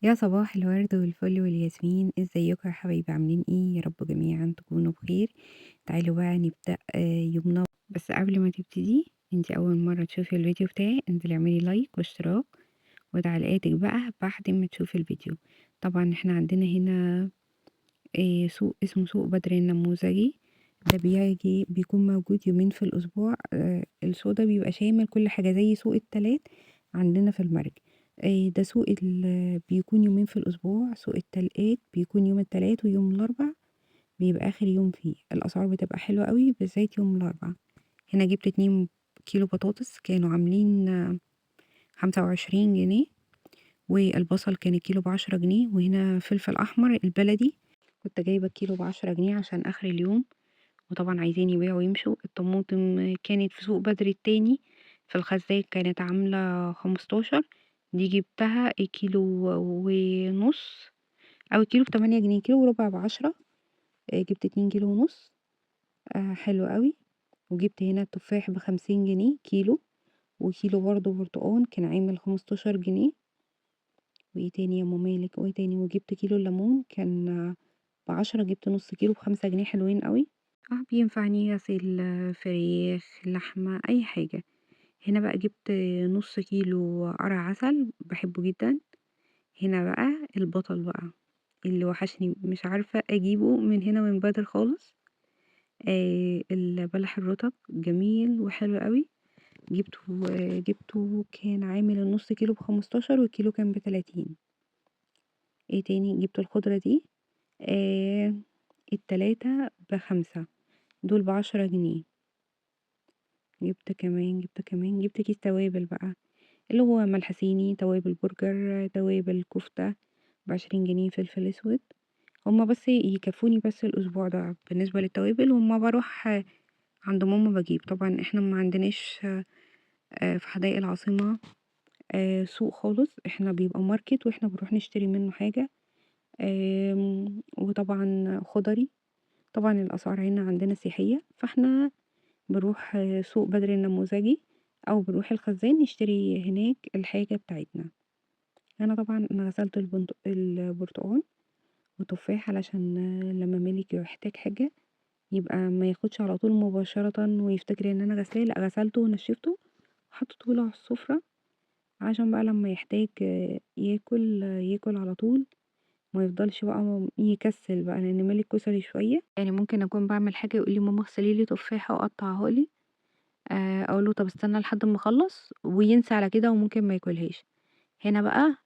يا صباح الورد والفل والياسمين، ازيكم يا حبايبي؟ عاملين ايه؟ يا رب جميعا تكونوا بخير. تعالوا بقى نبدأ يومنا. بس قبل ما تبتدي، انت اول مرة تشوفي الفيديو بتاعي انزلي اعملي لايك واشتراك وتعليقاتك بقى بعد ما تشوفي الفيديو. طبعا احنا عندنا هنا سوق اسمه سوق بدر النموذجي. ده بيكون موجود يومين في الأسبوع. السوق ده بيبقى شامل كل حاجة زي سوق التلات عندنا في المرج. ده سوق بيكون يومين في الأسبوع. سوق التلات بيكون يوم التلات ويوم الأربع بيبقى آخر يوم فيه. الأسعار بتبقى حلوة قوي بالذات يوم الأربع. هنا جبت 2 كيلو بطاطس كانوا عاملين 25 جنيه، والبصل كان الكيلو ب10 جنيه. وهنا فلفل أحمر البلدي كنت جايبة الكيلو ب10 جنيه عشان آخر اليوم، وطبعا عايزين يبيعوا ويمشوا. الطماطم كانت في سوق بدر التاني في الخزاك كانت عاملة 15، دي جبتها الكيلو ونص أو الكيلو ب8 جنيه، كيلو وربع ب10. جبت 2 كيلو ونص. حلو قوي. وجبت هنا التفاح ب50 جنيه كيلو، وكيلو برضه برتقان كان عامل 15 جنيه. وايه تاني يا ام مالك؟ وايه تاني؟ وجبت كيلو الليمون كان ب10، جبت نص كيلو ب5 جنيه، حلوين قوي. بينفعني غسيل فراخ لحمة أي حاجة. هنا بقى جبت نص كيلو قرع عسل بحبه جدا. هنا بقى البطل بقى اللي وحشني، مش عارفة أجيبه من هنا من بدر خالص. البلح الرطب جميل وحلو قوي. جبته كان عامل النص كيلو ب15 والكيلو كان ب30. ايه تاني؟ جبت الخضرة دي آه التلاتة ب5، دول ب10 جنيه. جبت كيس توابل بقى، اللي هو ملح صيني، توابل برجر، توابل كفتة ب20 جنيه، فلفل اسود. هما بس يكفوني بس الاسبوع ده بالنسبة للتوابل. وما بروح عند ماما بجيب. طبعا احنا ما عندناش في حدائق العاصمة سوق خالص، احنا بيبقى ماركت واحنا بنروح نشتري منه حاجة. وطبعا خضري. طبعا الاسعار هنا عندنا سياحية، فاحنا بنروح سوق بدر النموذجي او بنروح الخزان نشتري هناك الحاجة بتاعتنا. انا طبعا غسلت البرتقال وتفاح علشان لما مالك يحتاج حاجة يبقى ما ياخدش على طول مباشرة ويفتكر ان انا غسلاه. لا، غسلته ونشفته وحطيته له على السفرة عشان بقى لما يحتاج ياكل على طول، ما يفضلش بقى يكسل بقى، لان مالك كسلي شوية. يعني ممكن اكون بعمل حاجة يقول لي ماما اغسلي لي تفاحة وقطعها لي، اقول له طب استنى لحد ما اخلص وينسى على كده وممكن ما ياكلهاش. هنا بقى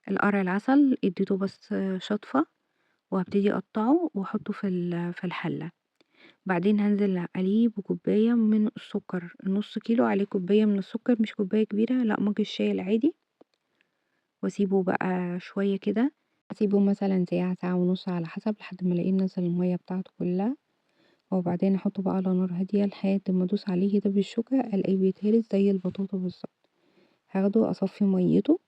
القرع العسل اديته بس شطفة، وهبتدي اقطعه واحطه في الحلة. بعدين هنزل عليه بكوباية من السكر، النص كيلو عليه كوباية من السكر، مش كوباية كبيرة، لا، مج الشاي العادي. واسيبه بقى شوية كده، اسيبه مثلا ساعة، ساعة ونص على حسب، لحد ما الاقيه نزل المية بتاعته كلها. وبعدين احطه بقى على نار هادية لحد ما ادوس عليه كده بالشوكة الاقيه بيتهرس زي البطاطا بالظبط. هاخده اصفي ميته،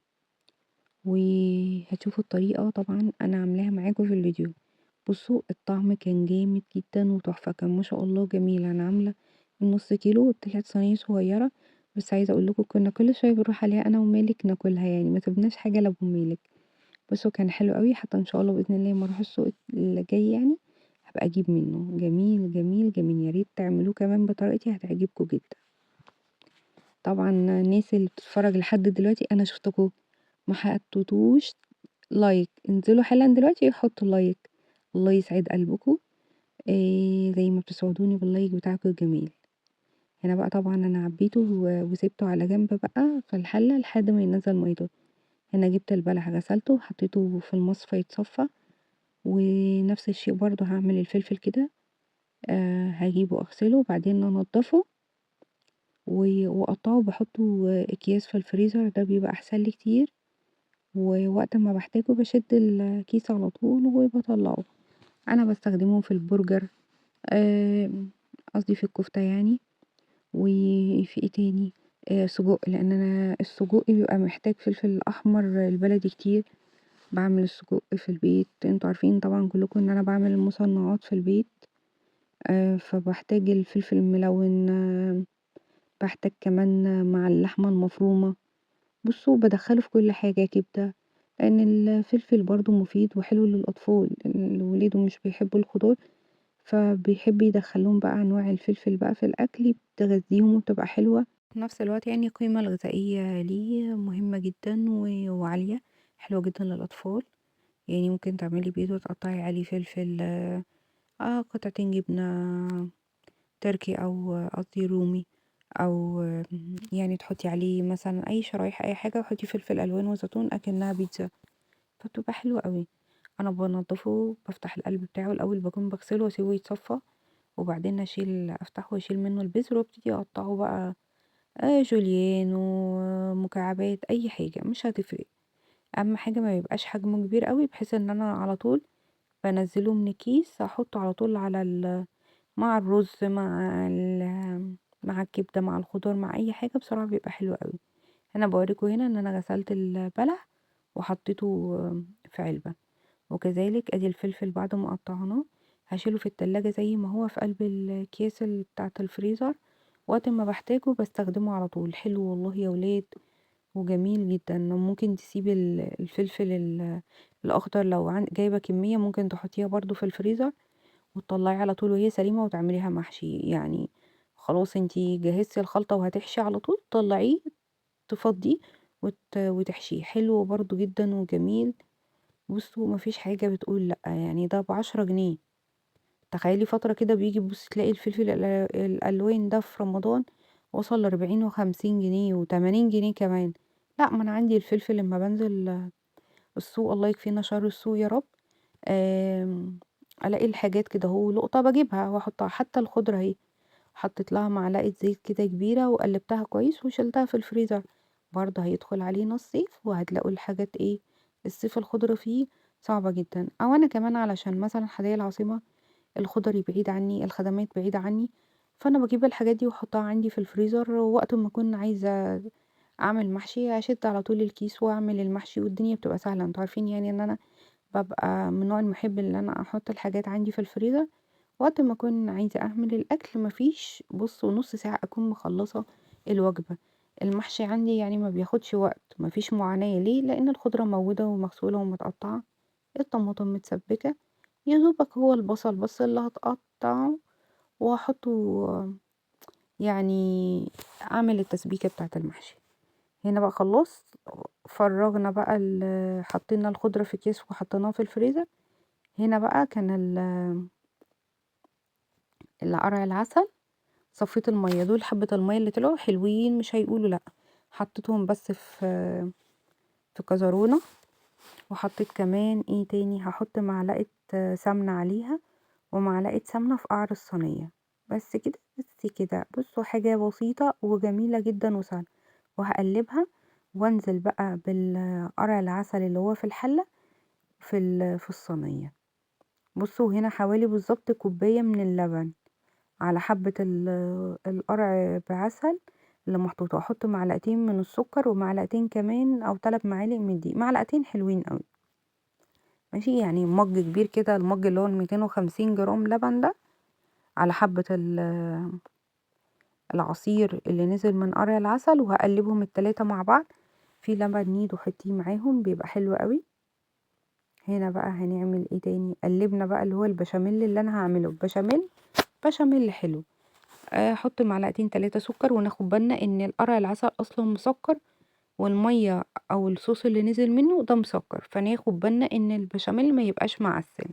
وهتشوفوا الطريقة طبعا انا عاملاها معاكم في الفيديو. بصوا الطعم كان جامد جدا وتحفة، كان ما شاء الله جميل. انا عاملة النص كيلو وطلعت صينية صغيرة. بس عايزة اقول لكم كنا كل شوية بنروح عليها انا ومالك ناكلها، يعني ما سبناش حاجة لابو مالك. بصوا كان حلو قوي، حتى ان شاء الله باذن الله لما اروح السوق اللي جاي يعني هبقى اجيب منه. جميل جميل جميل، يا ريت تعملوه كمان بطريقتي هتعجبكم جدا. طبعا الناس اللي بتتفرج لحد دلوقتي انا شفتكم ما حطيتوش لايك، انزلوا حالا دلوقتي يحطوا لايك. الله يسعد قلبكم زي ما بتسعدوني باللايك بتاعكم الجميل. هنا بقى طبعا انا عبيته وسبته على جنب بقى في الحله لحد ما ينزل ميته. هنا جبت البلح غسلته وحطيته في المصفى يتصفى. ونفس الشيء برضو هعمل الفلفل كده. هجيبه اغسله وبعدين انضفه واقطعه، بحطه اكياس في الفريزر، ده بيبقى احسن لي كتير. ووقت ما بحتاجه بشد الكيس على طول وبطلعه. انا بستخدمه في البرجر، آه، قصدي في الكفتة يعني. وفي ايه تاني؟ سجق، لان انا السجق بيبقى محتاج فلفل احمر البلدي كتير. بعمل السجق في البيت، انتوا عارفين طبعا كلكم ان انا بعمل المصنعات في البيت. فبحتاج الفلفل الملون. باحتاج كمان مع اللحمة المفرومة بُصّوا بادخّله في كل حاجة، كبدة، لإن الفلفل برضه مفيد وحلو للأطفال، الولاد مش بيحبوا الخضار، فبيحب يدخّل لهم بقى أنواع الفلفل بقى في الأكل بتغذّيهم وبتبقى حلوة، في نفس الوقت يعني القيمة الغذائية ليه مهمة جدًا وعالية، حلوة جدًا للأطفال، يعني ممكن تعملي بيض وتقطّعي عليه فلفل قطعتين جبنة تركي أو قصدي رومي أو يعني تحطي عليه مثلًا أي شرايح أي حاجة وحطي فلفل ألوان وزيتون أكنها بيتزا، فبتبقى حلوة أوي. أنا بانضّفه بافتح القلب بتاعه الأول باكون باغسله واسيبه يتصفى، وبعدين أفتحه واشيل منه البذر وابتدي أقطّعه بقى جوليان ومكعبات أي حاجة مش هتفرق، أهم حاجة ما يبقاش حجمه كبير أوي بحيث إن أنا على طول بانزّله من الكيس أحطه على طول على مع الرز مع الكبدة مع الخضار مع أي حاجة بصراحة بيبقى حلو أوي. أنا باوريكم هنا إن أنا غسلت البلح وحطيته في علبة، وكذلك أدي الفلفل بعد ما قطعناه هاشيله في التلاجة زي ما هو في قلب الأكياس بتاعة الفريزر، وقت ما باحتاجه باستخدمه على طول، حلو والله يا ولاد وجميل جدًا. ممكن تسيبي الفلفل الأخضر لو جايبة كمية ممكن تحطيها برضه في الفريزر وتطلعيه على طول وهي سليمة وتعمليها محشي، يعني خلاص انتي جهزتي الخلطة وهتحشي على طول طلعيه تفضيه وتحشيه، حلو برضه جدًا وجميل. بُصّوا ما فيش حاجة بتقول لأ، يعني ده ب10 جنيه، تخيلي فترة كده بييجي تبُصّي تلاقي الفلفل الألوان ده في رمضان وصل ل40 و50 جنيه و80 جنيه كمان، لأ ما أنا عندي الفلفل لمّا بانزل السوق الله يكفينا شر السوق يا رب، آمم، ألاقي الحاجات كده أهو لقطة باجيبها وأحطها، حتى الخضرة أهي حطيت لها معلقة زيت كده كبيرة وقلبتها كويس وشيلتها في الفريزر، برضه هيدخل علينا الصيف وهتلاقوا الحاجات إيه، الصيف الخضرة فيه صعبة جدًا، أو أنا كمان علشان مثلًا حدايق العاصمة الخضري بعيد عني، الخدمات بعيدة عني، فأنا باجيب الحاجات دي واحطها عندي في الفريزر، ووقت ما أكون عايزة أعمل محشي أشد على طول الكيس وأعمل المحشي والدنيا بتبقى سهلة، أنتم عارفين يعني إن أنا بابقى من النوع المحب اللي أنا أحط الحاجات عندي في الفريزر، وقت ما أكون عايزة أعمل الأكل ما فيش بُصّوا نُص ساعة أكون مخلّصة الوجبة، المحشي عندي يعني ما بياخدش وقت، ما فيش معاناة ليه؟ لإن الخضرة موجودة ومغسولة ومتقطعة، الطماطم متسبكة، يا دوبك هو البصل بس اللي هتقطّعه وهاحطه يعني أعمل التسبيكة بتاعة المحشي. هنا بقى خلّصت، فرّغنا بقى حطينا الخضرة في أكياس وحطيناها في الفريزر، هنا بقى كان قرع العسل صفّيت المَيّة، دول حبّة المَيّة اللي طلعوا حلوين مش هيقولوا لأ، حطيتهم بس في كزرونة، وحطيت كمان إيه تاني، هاحط معلقة سمنة عليها، ومعلقة سمنة في قعر الصينية، بس كده، بس كده، بُصّوا حاجة بسيطة وجميلة جدًا وسهلة، وهاقلّبها وانزل بقى بالقرع العسل اللي هو في الحلة في الصينية، بُصّوا هنا حوالي بالضبط كوباية من اللبن على حبة القرع بعسل اللي محطوطة، واحط معلقتين من السكر ومعلقتين كمان أو 3 معالق من الدقيق، معلقتين حلوين أوي، ماشي، يعني مَج كبير كده المَج اللي هو ال250 جرام لبن ده، على حبة العصير اللي نزل من قرع العسل، وهاقلبهم ال3 مع بعض، في لبن نيدو حطيه معاهم بيبقى حلو أوي. هنا بقى هنعمل إيه تاني، قلبنا بقى اللي هو البشاميل اللي أنا هاعمله، بشاميل حلو. أحط معلقتين 3 سكر وناخد بالنا إن القرع العسل أصلًا مسكّر والمَيّة أو الصوص اللي نزل منه ده مسكّر، فناخد بالنا إن البشاميل ما يبقاش معسّل.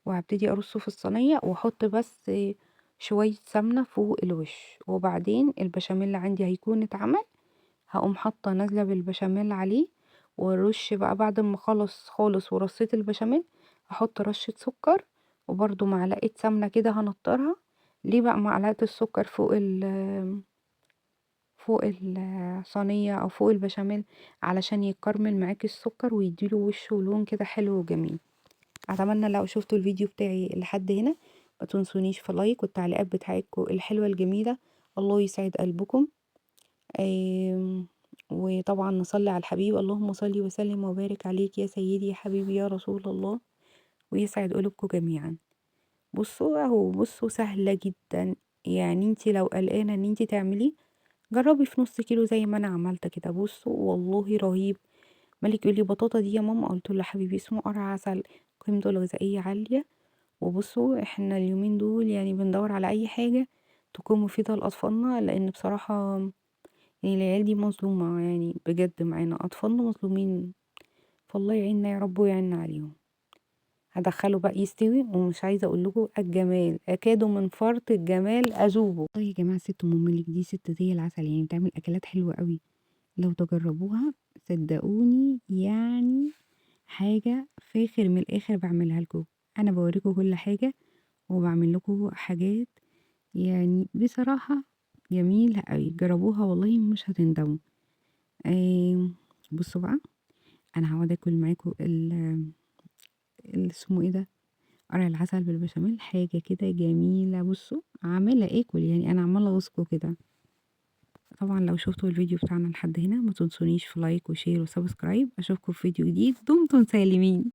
وهابتدي أرصه في الصينية وأحط بس شوية سمنة فوق الوش، وبعدين البشاميل عندي هيكون اتعمل، هاقوم حاطة نازلة بالبشاميل عليه، وأرش بقى بعد ما أخلص خالص ورصيت البشاميل، هاحط رشة سكر وبرضه معلقة سمنة كده هانطّرها، ليه بقى معلقة السكر فوق الصينية أو فوق البشاميل؟ علشان يكرمل معاكِ السكر ويدّي له وش ولون كده حلو وجميل. أتمنى لو شفتوا الفيديو بتاعي لحد هنا ما تنسونيش في لايك والتعليقات بتاعتكم الحلوة الجميلة، الله يسعد قلبكم. آمم، وطبعًا نصلي على الحبيب، اللهم صل وسلم وبارك عليك يا سيدي يا حبيبي يا رسول الله، ويسعد قلوبكم جميعًا. بُصّوا أهو، بُصّوا سهلة جدًا، يعني أنتِ لو قلقانة إن أنتِ تعمليه جربي في نص كيلو زي ما انا عملت كده. بصوا والله رهيب. مالك يقول لي بطاطا دي يا ماما، قلت له حبيبي اسمه قرع عسل، قيمته الغذائيه عاليه. وبصوا احنا اليومين دول يعني بندور على اي حاجه تكون مفيده لاطفالنا، لان بصراحه يعني العيال دي مظلومه يعني بجد، معانا اطفالنا مظلومين، فالله يعيننا يا رب ويعيننا عليهم. هدخله بقى يستوي، ومش عايزه اقول لكم الجمال اكاد من فرط الجمال اذوبه. والله يا جماعه ست ام ملك دي ست زي العسل، يعني بتعمل اكلات حلوه قوي. لو تجربوها صدقوني يعني حاجه فاخر من الاخر بعملها لكم. انا بوريكم كل حاجه وبعمل لكم حاجات يعني بصراحه جميله قوي. جربوها والله مش هتندموا. آه بصوا بقى، انا هقعد اكل معاكم اسمه ايه ده، قرع العسل بالبشاميل، حاجة كده جميلة. بصوا عمالة اكل يعني، انا عمالة اوصفه كده. طبعا لو شفتوا الفيديو بتاعنا لحد هنا ما تنسونيش في لايك وشير وسبسكرايب. اشوفكم في فيديو جديد، دمتم سالمين.